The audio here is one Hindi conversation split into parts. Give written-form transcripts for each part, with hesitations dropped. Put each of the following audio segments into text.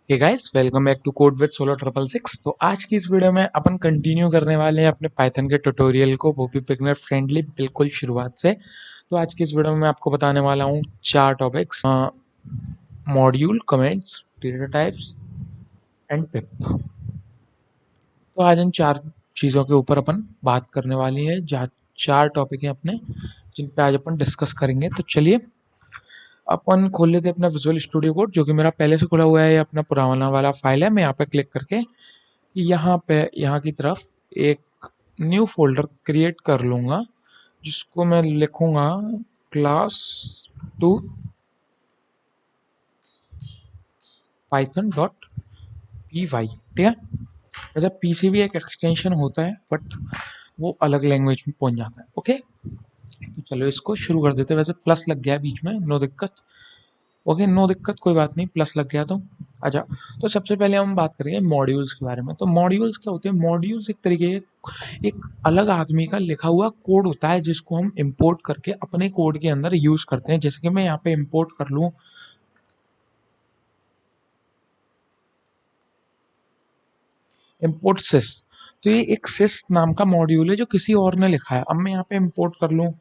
Hey guys, welcome back to code with solo triple six. तो आज की इस वीडियो में अपन कंटिन्यू करने वाले हैं अपने पाइथन के ट्यूटोरियल को, वो भी बिगनर फ्रेंडली, बिल्कुल शुरुआत से। तो आज की इस वीडियो में मैं आपको बताने वाला हूँ चार topics: module, comments, data types and pip. तो आज इन चार चीज़ों के ऊपर अपन बात करने वाली है। चार टॉपिक हैं अपने, जिन पे आज अपन डिस्कस करेंगे। तो चलिए अपन खोल लेते हैं अपना विजुअल स्टूडियो कोड, जो कि मेरा पहले से खुला हुआ है। ये अपना पुराना वाला फाइल है। मैं यहाँ पे क्लिक करके यहाँ की तरफ एक न्यू फोल्डर क्रिएट कर लूँगा, जिसको मैं लिखूँगा class two Python dot P Y. ठीक है। वैसे पी से भी एक एक्सटेंशन होता है, बट वो अलग लैंग्वेज में पहुंच जाता है। ओके, तो चलो इसको शुरू कर देते हैं। वैसे प्लस लग गया है बीच में, नो दिक्कत। ओके, नो दिक्कत, कोई बात नहीं, प्लस लग गया तो। अच्छा, तो सबसे पहले हम बात करेंगे मॉड्यूल्स के बारे में। तो मॉड्यूल्स क्या होते हैं? मॉड्यूल्स एक तरीके एक अलग आदमी का लिखा हुआ कोड होता है, जिसको हम इंपोर्ट करके अपने कोड के अंदर यूज करते हैं। जैसे कि मैं यहाँ पे इंपोर्ट कर लूँ इंपोर्ट सिस, तो ये एक सिस नाम का मॉड्यूल है जो किसी और ने लिखा है। अब मैं यहाँ पे इंपोर्ट कर लूँ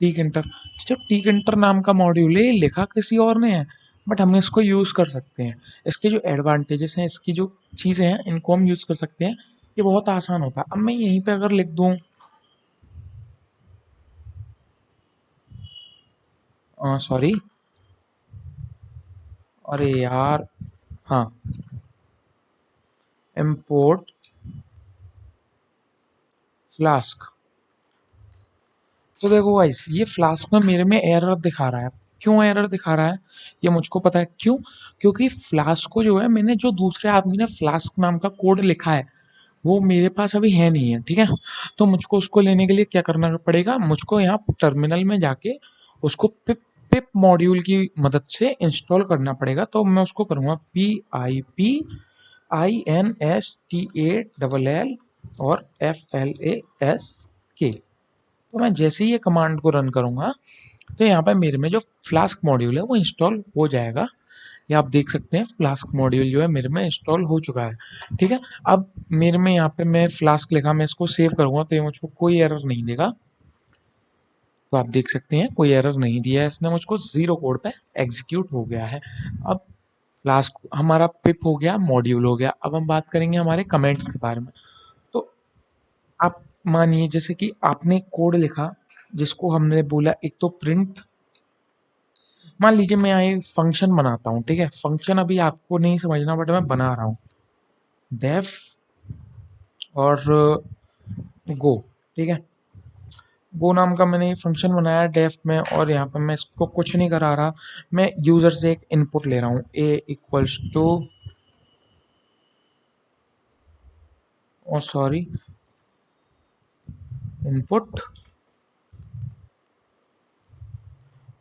टीक इंटर, जो टीक इंटर नाम का मॉड्यूल है, ये लिखा किसी और ने है, बट हम इसको यूज़ कर सकते हैं। इसके जो एडवांटेजेस हैं, इसकी जो चीज़ें हैं, इनको हम यूज़ कर सकते हैं। ये बहुत आसान होता है। अब मैं यहीं पे अगर लिख दूँ सॉरी, अरे यार, हाँ, इम्पोर्ट फ्लास्क। तो देखो गाइस, ये फ्लास्क में मेरे में एरर दिखा रहा है। क्यों एरर दिखा रहा है ये मुझको पता है। क्यों? क्योंकि फ्लास्क को जो है, मैंने जो दूसरे आदमी ने फ्लास्क नाम का कोड लिखा है, वो मेरे पास अभी है नहीं है। ठीक है। तो मुझको उसको लेने के लिए क्या करना पड़ेगा? मुझको यहाँ टर्मिनल में जाके उसको पिप पिप मॉड्यूल की मदद से इंस्टॉल करना पड़ेगा। तो मैं उसको करूँगा PIPINSTALL और FLASK। तो मैं जैसे ही ये कमांड को रन करूँगा, तो यहाँ पे मेरे में जो फ्लास्क मॉड्यूल है वो इंस्टॉल हो जाएगा। ये आप देख सकते हैं, फ्लास्क मॉड्यूल जो है मेरे में इंस्टॉल हो चुका है। ठीक है। अब मेरे में यहाँ पे मैं फ्लास्क लिखा, मैं इसको सेव करूँगा तो ये मुझको कोई एरर नहीं देगा। तो आप देख सकते हैं कोई एरर नहीं दिया है इसने मुझको, जीरो कोड पे एग्जीक्यूट हो गया है। अब फ्लास्क हमारा पिप हो गया, मॉड्यूल हो गया। अब हम बात करेंगे हमारे कमेंट्स के बारे में। तो आप मानिए जैसे कि आपने कोड लिखा, जिसको हमने बोला एक तो प्रिंट। मान लीजिए मैं यहाँ एक फंक्शन बनाता हूँ। ठीक है, फंक्शन अभी आपको नहीं समझना, बट मैं बना रहा हूँ। डेफ और गो। ठीक है, गो नाम का मैंने फंक्शन बनाया है डेफ में, और यहाँ पे मैं इसको कुछ नहीं करा रहा। मैं यूजर से एक इनपुट ले रहा हूँ, ए इक्वल्स टू, और सॉरी, इनपुट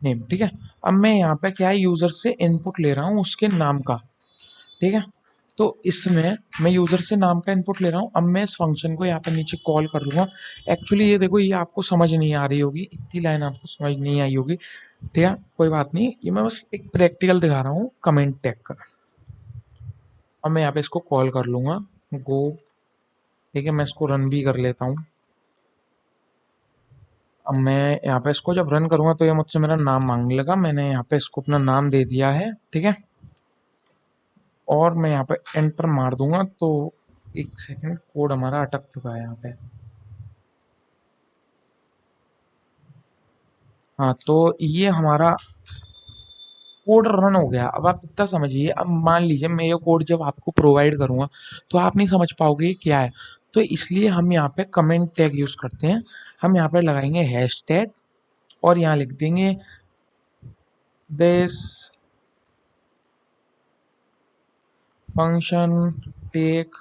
नेम। ठीक है। अब मैं यहाँ पे क्या है, यूजर से इनपुट ले रहा हूँ उसके नाम का। ठीक है। तो इसमें मैं यूजर से नाम का इनपुट ले रहा हूँ। अब मैं इस फंक्शन को यहाँ पे नीचे कॉल कर लूँगा। एक्चुअली ये देखो, ये आपको समझ नहीं आ रही होगी, इतनी लाइन आपको समझ नहीं आई होगी। ठीक है, कोई बात नहीं, ये मैं बस एक प्रैक्टिकल दिखा रहा हूँ कमेंट टैग का। अब मैं यहाँ पे इसको कॉल कर लूँगा गो। ठीक है, मैं इसको रन भी कर लेता हूँ। अब मैं यहाँ पे इसको जब रन करूँगा तो ये मुझसे मेरा नाम मांगने लगा। मैंने यहाँ पे इसको अपना नाम दे दिया है। ठीक है, और मैं यहाँ पे एंटर मार दूंगा। तो एक सेकंड, कोड हमारा अटक चुका है यहाँ पे। हाँ, तो ये हमारा कोड रन हो गया। अब आप इतना समझिए। अब मान लीजिए मैं ये कोड जब आपको प्रोवाइड करूँगा, तो आप नहीं समझ पाओगे ये क्या है। तो इसलिए हम यहाँ पे कमेंट टैग यूज़ करते हैं। हम यहाँ पे लगाएंगे हैश टैग, और यहाँ लिख देंगे this function take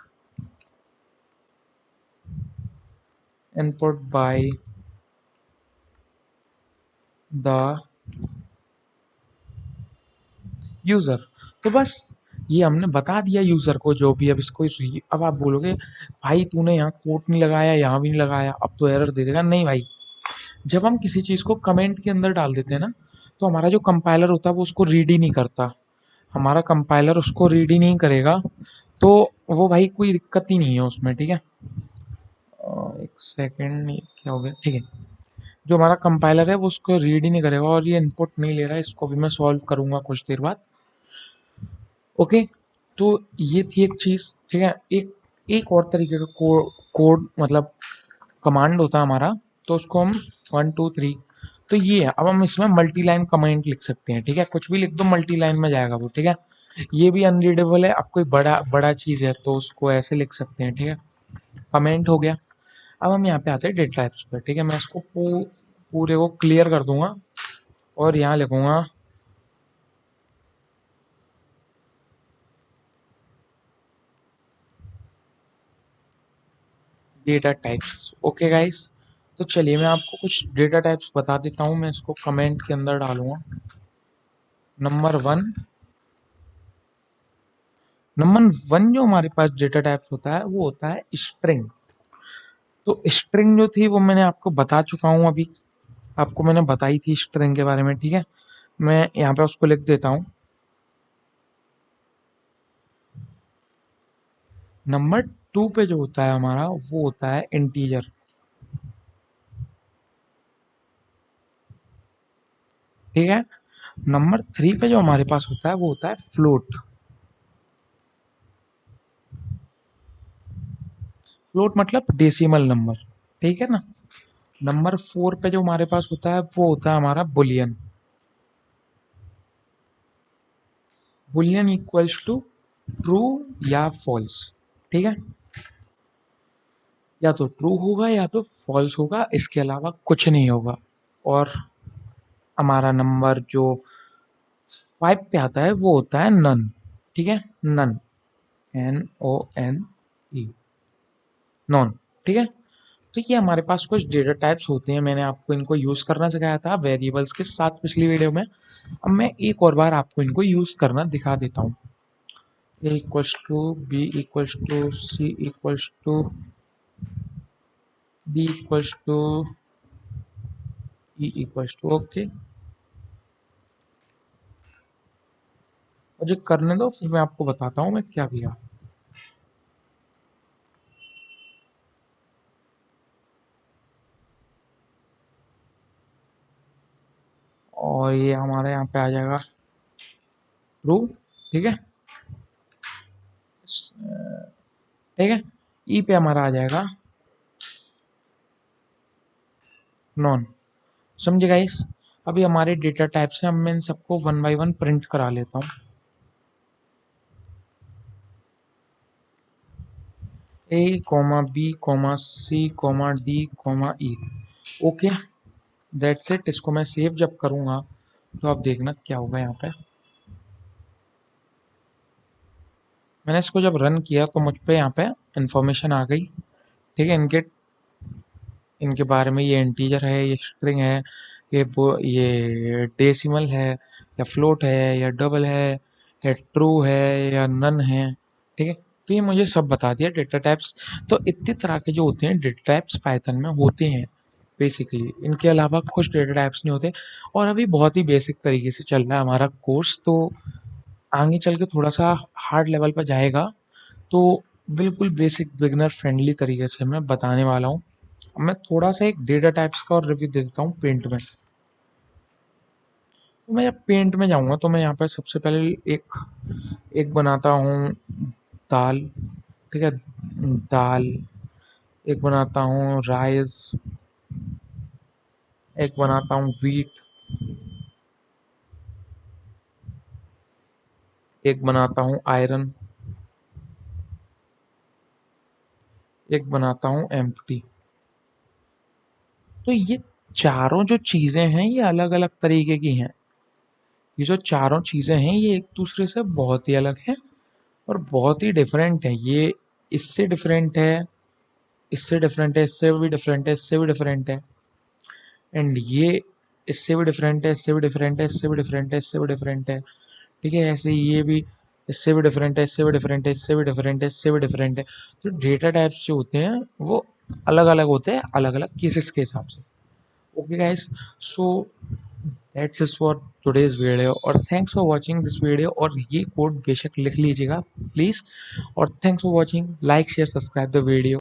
input by the user. तो बस ये हमने बता दिया यूज़र को जो भी। अब इसको अब आप बोलोगे भाई तूने यहाँ कोड नहीं लगाया, यहाँ भी नहीं लगाया, अब तो एरर दे देगा। नहीं भाई, जब हम किसी चीज़ को कमेंट के अंदर डाल देते हैं ना, तो हमारा जो कंपाइलर होता है वो उसको रीड ही नहीं करता। हमारा कंपाइलर उसको रीड ही नहीं करेगा तो वो भाई कोई दिक्कत ही नहीं है उसमें, ठीक है। एक सेकेंड, क्या हो गया, ठीक है। जो हमारा कंपाइलर है वो उसको रीड ही नहीं करेगा और ये इनपुट नहीं ले रहा है, इसको भी मैं सॉल्व करूंगा कुछ देर बाद। ओके, तो ये थी एक चीज़, ठीक है। एक एक और तरीके का कोड मतलब कमांड होता है हमारा, तो उसको हम 1 2 3, तो ये है। अब हम इसमें मल्टी लाइन कमेंट लिख सकते हैं, ठीक है। कुछ भी लिख दो मल्टी लाइन में जाएगा वो, ठीक है। ये भी अनरीडेबल है, अब कोई बड़ा बड़ा चीज़ है तो उसको ऐसे लिख सकते हैं, ठीक है। कमेंट हो गया। अब हम यहाँ पे आते हैं डेटा टाइप्स पर, ठीक है। मैं इसको पूरे को क्लियर कर दूंगा और यहाँ लिखूंगा डेटा टाइप्स। ओके गाइस, तो चलिए मैं आपको कुछ डेटा टाइप्स बता देता हूँ, मैं इसको कमेंट के अंदर डालूंगा। नंबर 1, नंबर 1 जो हमारे पास डेटा टाइप्स होता है वो होता है स्ट्रिंग। तो स्ट्रिंग जो थी वो मैंने आपको बता चुका हूँ अभी, आपको मैंने बताई थी स्ट्रिंग के बारे में, ठीक है। मैं यहाँ पे उसको लिख देता हूँ। नंबर 2 पे जो होता है हमारा वो होता है इंटीजर, ठीक है। नंबर 3 पे जो हमारे पास होता है वो होता है फ्लोट। फ्लोट मतलब डेसिमल नंबर, ठीक है ना। नंबर 4 पे जो हमारे पास होता है वो होता है हमारा boolean. Boolean equals to true या फॉल्स, ठीक है। या तो ट्रू होगा या तो फॉल्स होगा, इसके अलावा कुछ नहीं होगा। और हमारा नंबर जो 5 पे आता है वो होता है नन, ठीक है। नन, NON, नॉन, ठीक है। तो ये हमारे पास कुछ डेटा टाइप्स होते हैं, मैंने आपको इनको यूज़ करना सिखाया था वेरिएबल्स के साथ पिछली वीडियो में। अब मैं एक और बार आपको इनको यूज़ करना दिखा देता हूँ। A equals to B equals to C equals to D equals to E equals to, okay. मुझे करने दो, फिर मैं आपको बताता हूँ मैं क्या किया। और ये हमारे यहाँ पे आ जाएगा ट्रू, ठीक है, ठीक है। ई पे हमारा आ जाएगा नॉन। समझे गाइस। अभी हमारे डेटा टाइप्स हैं, अब मैं इन सबको 1 बाय 1 प्रिंट करा लेता हूँ। A, B, C, D, okay, that's it. इसको मैं सेव जब करूँगा तो आप देखना क्या होगा यहाँ पे। मैंने इसको जब रन किया तो मुझ पे यहाँ पे इंफॉर्मेशन आ गई, ठीक है। इनके इनके बारे में, ये इंटीजर है, ये स्ट्रिंग है, ये डेसिमल है या फ्लोट है या डबल है या ट्रू है या नन है, ठीक है। तो ये मुझे सब बता दिया डेटा टाइप्स। तो इतने तरह के जो होते हैं डेटा टाइप्स पाइथन में होते हैं बेसिकली, इनके अलावा कुछ डेटा टाइप्स नहीं होते। और अभी बहुत ही बेसिक तरीके से चल रहा है हमारा कोर्स, तो आगे चल के थोड़ा सा हार्ड लेवल पर जाएगा, तो बिल्कुल बेसिक बिगनर फ्रेंडली तरीके से मैं बताने वाला हूँ। मैं थोड़ा सा एक डेटा टाइप्स का और रिव्यू दे देता हूँ पेंट में। तो मैं जब पेंट में जाऊँगा तो मैं यहाँ पर सबसे पहले एक एक बनाता हूँ दाल, ठीक है, दाल। एक बनाता हूँ राइस, एक बनाता हूँ व्हीट, एक बनाता हूँ आयरन, एक बनाता हूँ एम्प्टी। तो ये चारों जो चीज़ें हैं ये अलग अलग तरीके की हैं। ये जो चारों चीज़ें हैं ये एक दूसरे से बहुत ही अलग हैं और बहुत ही डिफरेंट है। ये इससे डिफरेंट है, इससे डिफरेंट है, इससे भी डिफरेंट है, इससे भी डिफरेंट है, एंड ये इससे भी डिफरेंट है, इससे भी डिफरेंट है, इससे भी डिफरेंट है, इससे भी डिफरेंट है, ठीक है। ऐसे ही ये भी इससे भी डिफरेंट है, इससे भी डिफरेंट है, इससे भी डिफरेंट है, इससे भी डिफरेंट है। तो डेटा टाइप्स जो होते हैं वो अलग अलग होते हैं, अलग अलग केसेस के हिसाब से। Okay guys, so that's is for today's video और thanks for watching this video. और ये कोड बेशक लिख लीजिएगा प्लीज़। और thanks for watching, like share subscribe the video.